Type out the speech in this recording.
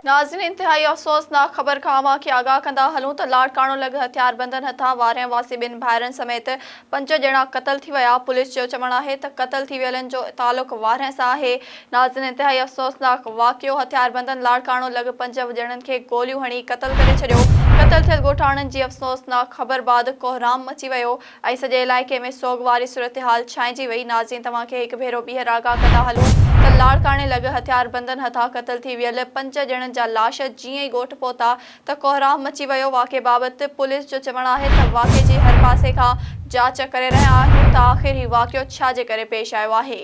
नाज़रीन, इंतहाई अफ़सोसनाक ख़बर खां अव्हांखे आगाह कंदा हलूं त लाड़काणो लॻ हथियारबंदनि हथां वारियां वासी ॿिनि भाइरनि समेत 5 ॼणा क़तल थी विया। पुलिस जो चवणु आहे त क़तल थी वियलनि जो तालुक़ वारियां सां आहे। नाज़रीन, इंतहाई अफ़सोसनाक वाक़ियो हथियारबंदनि लाड़काणो लॻ 5 ॼणनि खे गोलियूं हणी क़तल करे छॾियो। क़तल थियल ॻोठाणनि जी अफ़सोसनाक ख़बर बाद कोहराम मची वियो ऐं सॼे इलाइक़े में सोग वारी सूरतहाल छांइजी वई। नाज़रीन, तव्हांखे हिकु भेरो ॿीहर आगाह कंदा हलूं त लाड़काणे लॻ हथियारबंदनि हथां क़तल थी वियल 5 ॼणनि जा लाश जीअं ई ॻोठ पहुता त कोहराम मची वियो। वाक़े बाबति पुलिस जो चवणु आहे त वाक़े जी हर पासे खां जांच करे रहिया आहियूं त आख़िर हीउ वाक़ियो छा जे करे पेश आयो आहे।